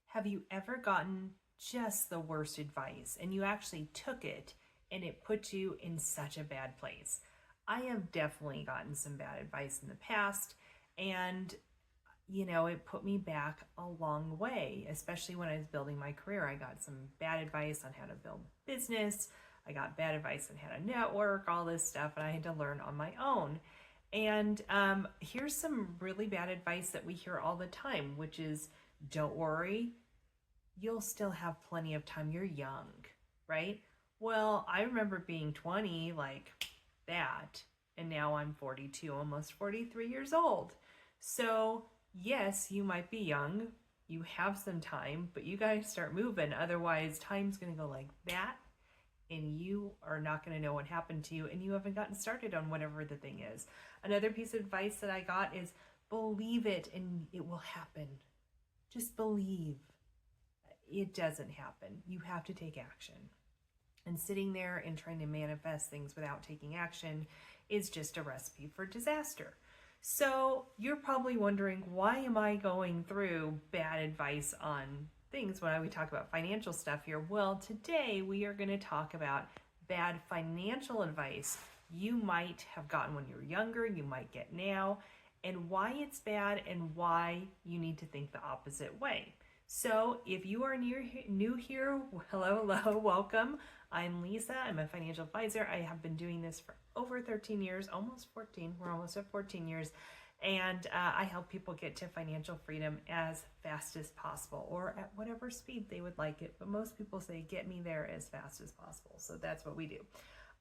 Have you ever gotten just the worst advice and you actually took it and it put you in such a bad place? I have definitely gotten some bad advice in the past, and it put me back a long way, especially when I was building my career. I got some bad advice on how to build business. I got bad advice on how to network, all this stuff, and I had to learn on my own. And here's some really bad advice that we hear all the time, which is don't worry, you'll still have plenty of time. You're young, right? Well, I remember being 20 like that, and now I'm 42, almost 43 years old. So, yes, you might be young, you have some time, but you got to start moving. Otherwise, time's going to go like that, and you are not going to know what happened to you, and you haven't gotten started on whatever the thing is. Another piece of advice that I got is believe it and it will happen. Just believe. It doesn't happen. You have to take action. And sitting there and trying to manifest things without taking action is just a recipe for disaster. So you're probably wondering, why am I going through bad advice on things when we talk about financial stuff here? Well, today we are going to talk about bad financial advice you might have gotten when you were younger, you might get now, and why it's bad and why you need to think the opposite way. So if you are new here, hello, welcome. I'm Lisa. I'm a financial advisor. I have been doing this for over 13 years, almost 14. We're almost at 14 years. And I help people get to financial freedom as fast as possible, or at whatever speed they would like it. But most people say, get me there as fast as possible. So that's what we do.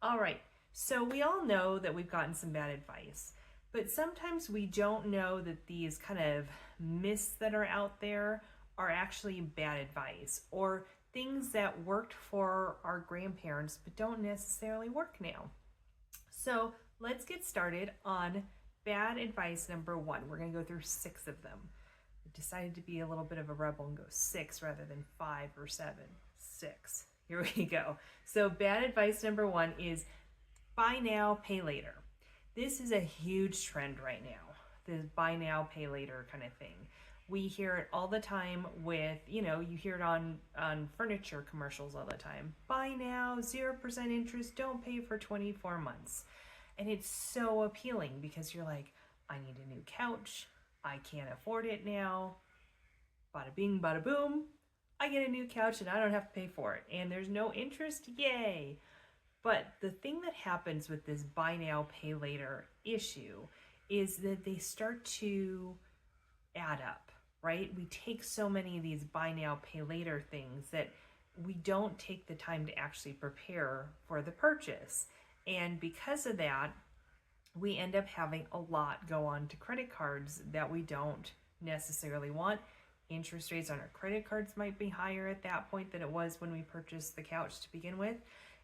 All right. So we all know that we've gotten some bad advice, but sometimes we don't know that these kind of myths that are out there are actually bad advice, or things that worked for our grandparents but don't necessarily work now. So let's get started on bad advice number 1. We're going to go through 6 of them. I decided to be a little bit of a rebel and go 6 rather than 5 or 7. 6. Here we go. So bad advice number 1 is buy now, pay later. This is a huge trend right now, this buy now, pay later kind of thing. We hear it all the time with, you hear it on furniture commercials all the time. Buy now, 0% interest, don't pay for 24 months. And it's so appealing because you're like, I need a new couch. I can't afford it now. Bada bing, bada boom. I get a new couch and I don't have to pay for it. And there's no interest. Yay. But the thing that happens with this buy now, pay later issue is that they start to add up, right? We take so many of these buy now, pay later things that we don't take the time to actually prepare for the purchase. And because of that, we end up having a lot go on to credit cards that we don't necessarily want. Interest rates on our credit cards might be higher at that point than it was when we purchased the couch to begin with.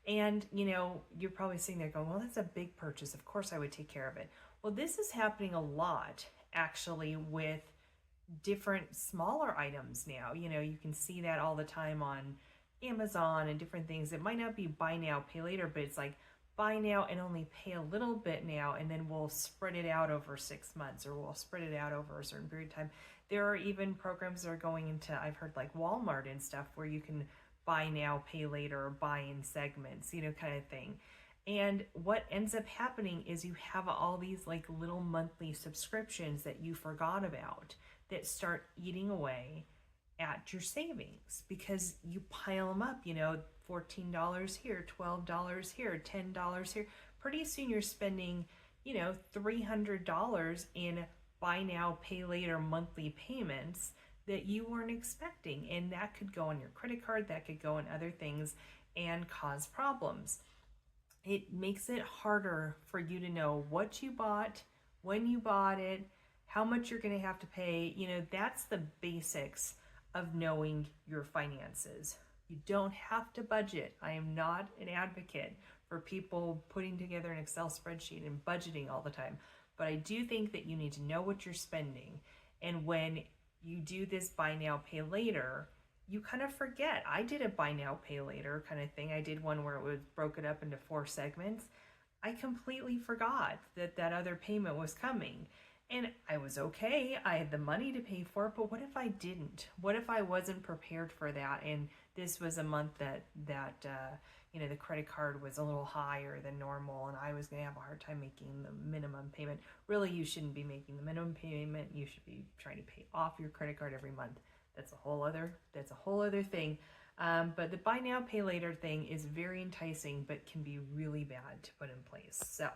And, you're probably sitting there going, well, that's a big purchase. Of course I would take care of it. Well, this is happening a lot actually with different smaller items now. You can see that all the time on Amazon and different things. It might not be buy now, pay later, but it's like buy now and only pay a little bit now, and then we'll spread it out over 6 months, or we'll spread it out over a certain period of time. There are even programs that are going into, I've heard, like Walmart and stuff, where you can buy now, pay later, or buy in segments, kind of thing. And what ends up happening is you have all these like little monthly subscriptions that you forgot about that start eating away at your savings because you pile them up, $14 here, $12 here, $10 here. Pretty soon you're spending, $300 in buy now, pay later monthly payments that you weren't expecting. And that could go on your credit card, that could go on other things and cause problems. It makes it harder for you to know what you bought, when you bought it, how much you're going to have to pay. That's the basics of knowing your finances. You don't have to budget. I am not an advocate for people putting together an Excel spreadsheet and budgeting all the time. But I do think that you need to know what you're spending. And when you do this buy now, pay later, you kind of forget. I did a buy now, pay later kind of thing. I did one where it was broken up into 4 segments. I completely forgot that other payment was coming. And I was okay. I had the money to pay for it, but what if I didn't? What if I wasn't prepared for that? And this was a month that the credit card was a little higher than normal, and I was going to have a hard time making the minimum payment. Really, you shouldn't be making the minimum payment. You should be trying to pay off your credit card every month. That's a whole other thing. But the buy now, pay later thing is very enticing, but can be really bad to put in place. So,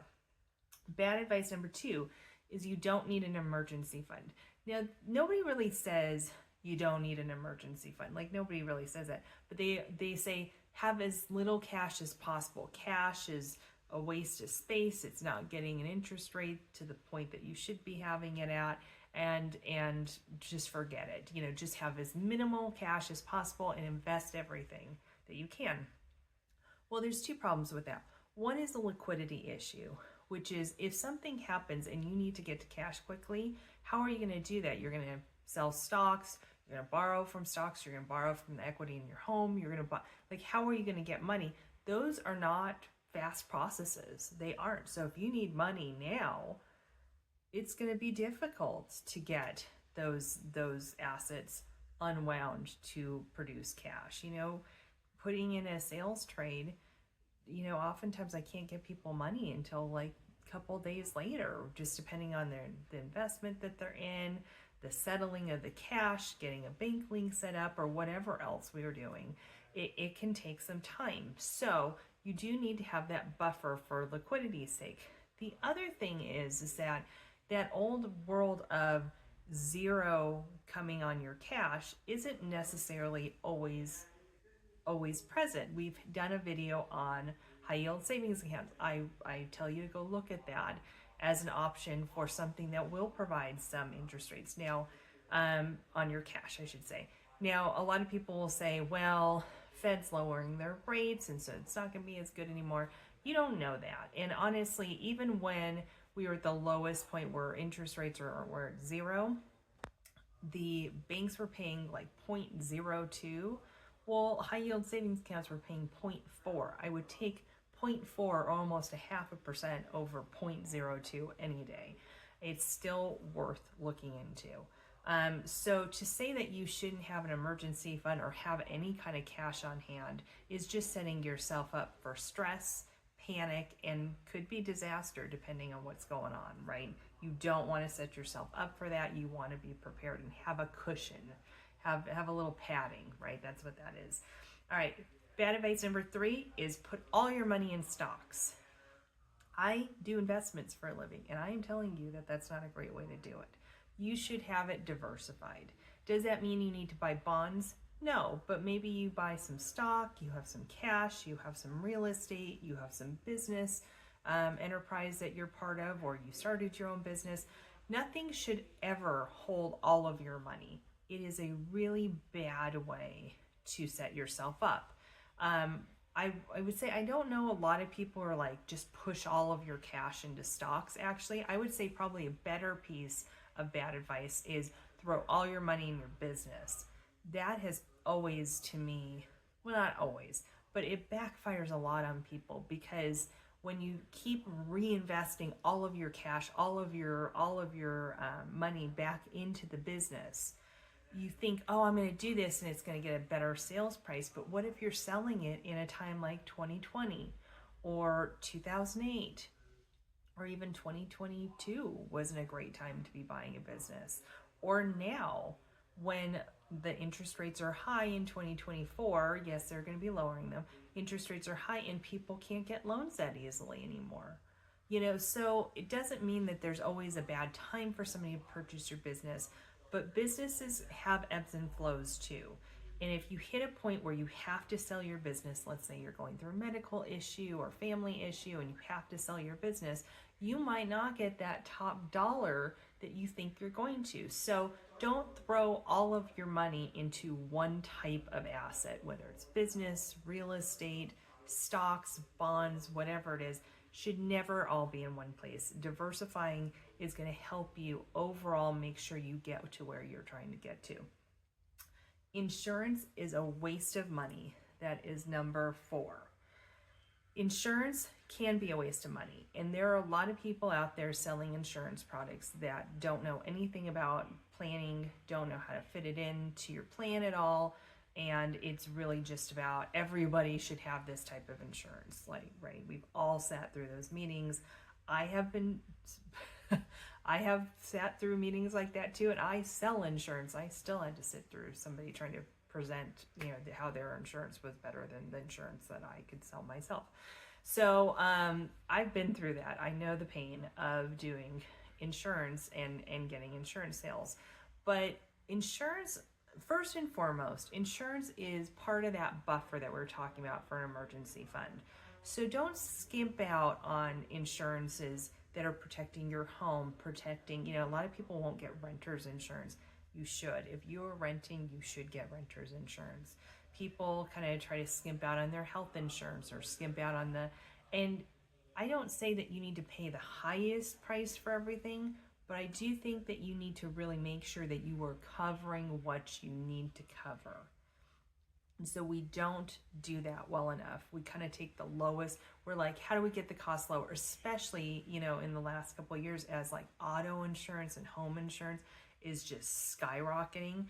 bad advice number 2 is you don't need an emergency fund. Now, nobody really says you don't need an emergency fund. Like, nobody really says that. But they say have as little cash as possible. Cash is a waste of space. It's not getting an interest rate to the point that you should be having it at. And just forget it. Just have as minimal cash as possible and invest everything that you can. Well, there's 2 problems with that. One is a liquidity issue, which is if something happens and you need to get to cash quickly, how are you going to do that? You're going to sell stocks, you're going to borrow from stocks, you're going to borrow from the equity in your home, you're going to buy, how are you going to get money? Those are not fast processes. They aren't. So if you need money now, it's going to be difficult to get those assets unwound to produce cash. Putting in a sales trade, oftentimes I can't get people money until like a couple days later, just depending on the investment that they're in, the settling of the cash, getting a bank link set up, or whatever else we are doing. It can take some time. So you do need to have that buffer for liquidity's sake. The other thing is that old world of zero coming on your cash isn't necessarily always present. We've done a video on high yield savings accounts. I tell you to go look at that as an option for something that will provide some interest rates now, on your cash, I should say. Now, a lot of people will say, well, Fed's lowering their rates, and so it's not going to be as good anymore. You don't know that. And honestly, even when we were at the lowest point where interest rates were at 0, the banks were paying like 0.02. Well, high yield savings accounts were paying 0.4. I would take 0.4 or almost 0.5% over 0.02 any day. It's still worth looking into. So to say that you shouldn't have an emergency fund or have any kind of cash on hand is just setting yourself up for stress, panic, and could be disaster depending on what's going on, right? You don't want to set yourself up for that. You want to be prepared and have a cushion. Have a little padding, right? That's what that is. All right, bad advice number 3 is put all your money in stocks. I do investments for a living, and I am telling you that that's not a great way to do it. You should have it diversified. Does that mean you need to buy bonds? No, but maybe you buy some stock, you have some cash, you have some real estate, you have some business enterprise that you're part of, or you started your own business. Nothing should ever hold all of your money. It is a really bad way to set yourself up. I would say I don't know a lot of people are like, just push all of your cash into stocks. Actually, I would say probably a better piece of bad advice is throw all your money in your business. That has always, to me, well, not always, but it backfires a lot on people, because when you keep reinvesting all of your cash, all of your money back into the business, you think, oh, I'm going to do this and it's going to get a better sales price. But what if you're selling it in a time like 2020 or 2008 or even 2022 wasn't a great time to be buying a business? Or now, when the interest rates are high in 2024, yes, they're going to be lowering them. Interest rates are high and people can't get loans that easily anymore. So it doesn't mean that there's always a bad time for somebody to purchase your business, but businesses have ebbs and flows too. And if you hit a point where you have to sell your business, let's say you're going through a medical issue or family issue and you have to sell your business, you might not get that top dollar that you think you're going to. So don't throw all of your money into one type of asset, whether it's business, real estate, stocks, bonds, whatever it is. Should never all be in one place. Diversifying is going to help you overall make sure you get to where you're trying to get to. Insurance is a waste of money. That is number 4. Insurance can be a waste of money, and there are a lot of people out there selling insurance products that don't know anything about planning, don't know how to fit it into your plan at all, and it's really just about everybody should have this type of insurance. Like, right, we've all sat through those meetings. I have been I have sat through meetings like that too, and I sell insurance. I still had to sit through somebody trying to present, how their insurance was better than the insurance that I could sell myself. So I've been through that. I know the pain of doing insurance and getting insurance sales. But insurance, first and foremost, insurance is part of that buffer that we're talking about for an emergency fund. So don't skimp out on insurances that are protecting your home, protecting, a lot of people won't get renter's insurance. You should. If you're renting, you should get renter's insurance. People kind of try to skimp out on their health insurance or skimp out on and I don't say that you need to pay the highest price for everything, but I do think that you need to really make sure that you are covering what you need to cover. And so we don't do that well enough. We kind of take the lowest. We're like, how do we get the cost lower? Especially, in the last couple of years, as like auto insurance and home insurance is just skyrocketing.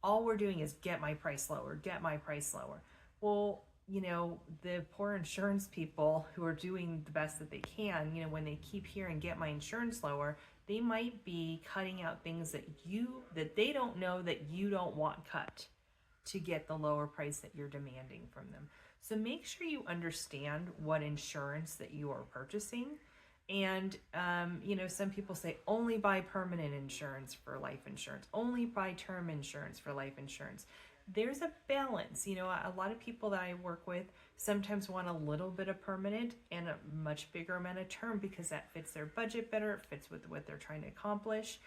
All we're doing is get my price lower, get my price lower. Well, the poor insurance people who are doing the best that they can, when they keep hearing get my insurance lower, they might be cutting out things that they don't know that you don't want cut to get the lower price that you're demanding from them. So make sure you understand what insurance that you are purchasing. And, some people say only buy permanent insurance for life insurance, only buy term insurance for life insurance. There's a balance. A lot of people that I work with sometimes want a little bit of permanent and a much bigger amount of term because that fits their budget better. It fits with what they're trying to accomplish.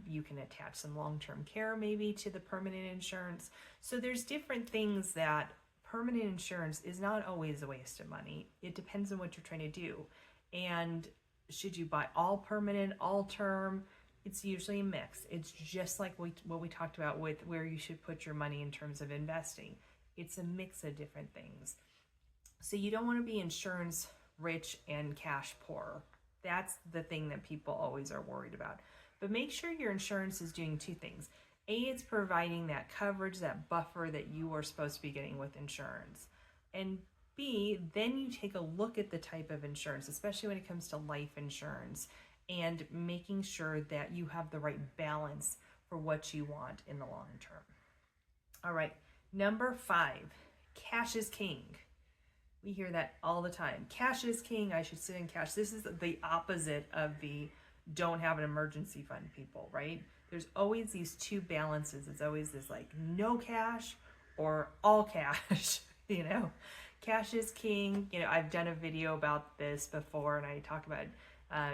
You can attach some long-term care maybe to the permanent insurance. So there's different things that permanent insurance is not always a waste of money. It depends on what you're trying to do. And should you buy all permanent, all term? It's usually a mix. It's just like what we talked about with where you should put your money in terms of investing. It's a mix of different things. So you don't want to be insurance rich and cash poor. That's the thing that people always are worried about. But make sure your insurance is doing two things. A, it's providing that coverage, that buffer that you are supposed to be getting with insurance. And B, then you take a look at the type of insurance, especially when it comes to life insurance, and making sure that you have the right balance for what you want in the long term. All right, number 5, cash is king. We hear that all the time. Cash is king. I should sit in cash. This is the opposite of the don't have an emergency fund people, right? There's always these two balances. It's always this like no cash or all cash, Cash is king. I've done a video about this before, and I talk about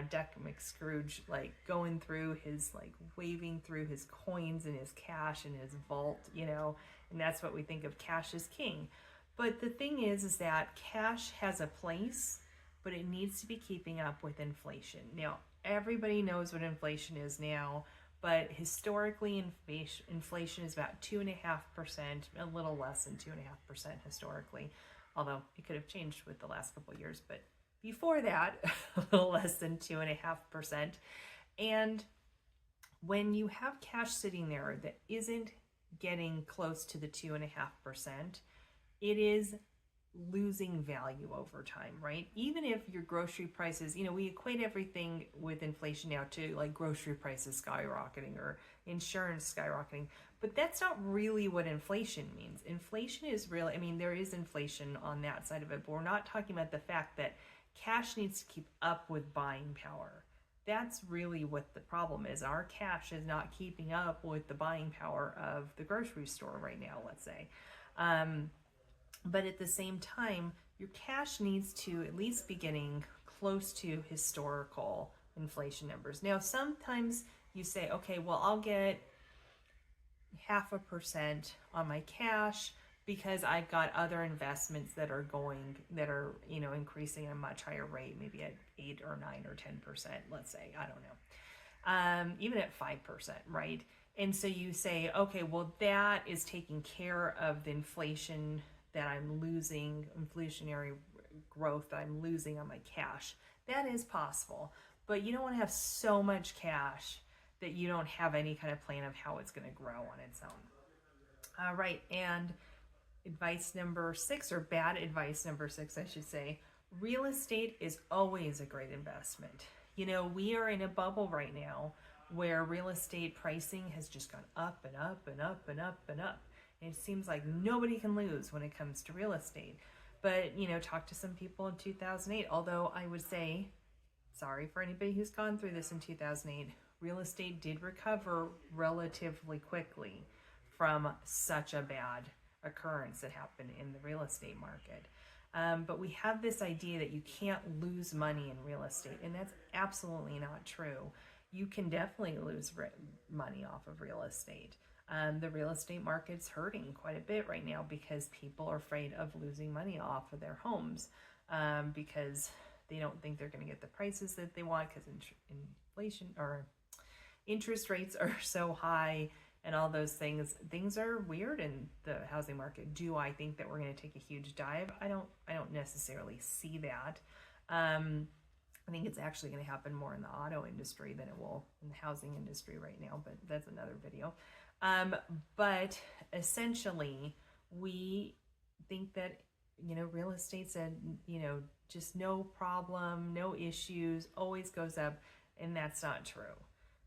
Duck McScrooge going through his waving through his coins and his cash in his vault, and that's what we think of cash as king. But the thing is that cash has a place, but it needs to be keeping up with inflation. Now, everybody knows what inflation is now, but historically inflation is about 2.5%, a little less than 2.5% historically, although it could have changed with the last couple of years, but before that, a little less than 2.5%. And when you have cash sitting there that isn't getting close to the 2.5%, it is losing value over time, right? Even if your grocery prices, we equate everything with inflation now to grocery prices skyrocketing or insurance skyrocketing, but that's not really what inflation means. Inflation is really, there is inflation on that side of it, but we're not talking about the fact that cash needs to keep up with buying power. That's really what the problem is. Our cash is not keeping up with the buying power of the grocery store right now, let's say. But at the same time, your cash needs to at least be getting close to historical inflation numbers. Now, sometimes you say, okay, well, I'll get 0.5% on my cash because I've got other investments that are increasing at a much higher rate, maybe at 8 or 9 or 10%, let's say, I don't know, even at 5%, right? And so you say, okay, well, that is taking care of the inflation that I'm losing, inflationary growth that I'm losing on my cash. That is possible, but you don't want to have so much cash that you don't have any kind of plan of how it's going to grow on its own. All right, and advice number 6, or bad advice number 6, I should say, real estate is always a great investment. You know, we are in a bubble right now where real estate pricing has just gone up and up and up and up and up. And it seems like nobody can lose when it comes to real estate. But, you know, talk to some people in 2008, although I would say, sorry for anybody who's gone through this in 2008, real estate did recover relatively quickly from such a bad occurrence that happened in the real estate market. But we have this idea that you can't lose money in real estate, and that's absolutely not true. You can definitely lose money off of real estate. The real estate market's hurting quite a bit right now because people are afraid of losing money off of their homes because they don't think they're going to get the prices that they want because inflation or interest rates are so high and all those things. Things are weird in the housing market. Do I think that we're going to take a huge dive? I don't necessarily see that. I think it's actually going to happen more in the auto industry than it will in the housing industry right now, but that's another video. But essentially, we think that, you know, real estate's a, you know, just no problem, no issues, always goes up, and that's not true.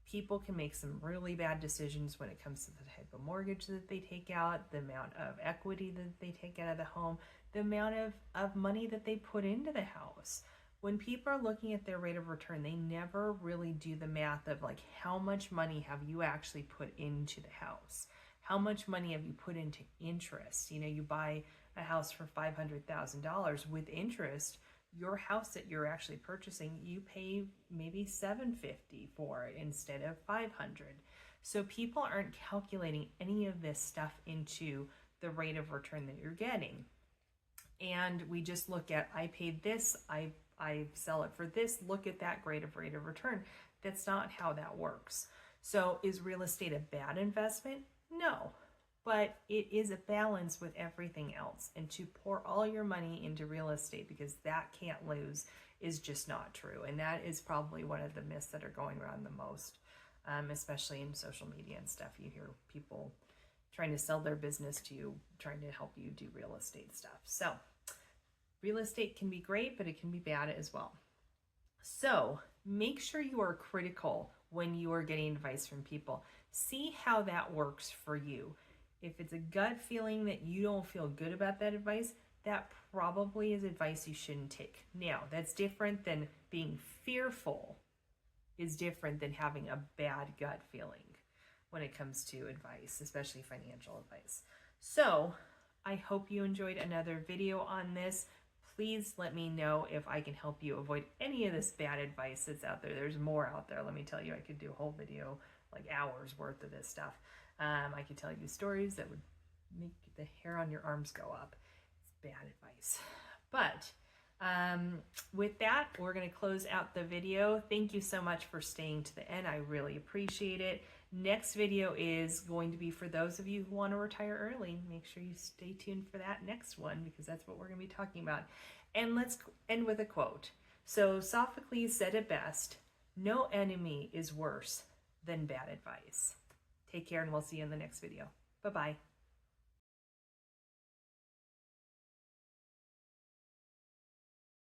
People can make some really bad decisions when it comes to the type of mortgage that they take out, the amount of equity that they take out of the home, the amount of money that they put into the house. When people are looking at their rate of return, they never really do the math of like, how much money have you actually put into the house? How much money have you put into interest? You know, you buy a house for $500,000 with interest. Your house that you're actually purchasing, you pay maybe $750 for it instead of $500. So people aren't calculating any of this stuff into the rate of return that you're getting. And we just look at, I paid this, I sell it for this, look at that rate of return. That's not how that works. So is real estate a bad investment? No. But it is a balance with everything else. And to pour all your money into real estate because that can't lose is just not true. And that is probably one of the myths that are going around the most, especially in social media and stuff. You hear people trying to sell their business to you, trying to help you do real estate stuff. So real estate can be great, but it can be bad as well. So make sure you are critical when you are getting advice from people. See how that works for you. If it's a gut feeling that you don't feel good about that advice, that probably is advice you shouldn't take. Now, that's different than being fearful, is different than having a bad gut feeling when it comes to advice, especially financial advice. So I hope you enjoyed another video on this. Please let me know if I can help you avoid any of this bad advice that's out there. There's more out there. Let me tell you, I could do a whole video, like hours worth of this stuff. I could tell you stories that would make the hair on your arms go up. It's bad advice. But with that, we're going to close out the video. Thank you so much for staying to the end. I really appreciate it. Next video is going to be for those of you who want to retire early. Make sure you stay tuned for that next one because that's what we're going to be talking about. And let's end with a quote. So Sophocles said it best, "No enemy is worse than bad advice." Take care, and we'll see you in the next video. Bye-bye.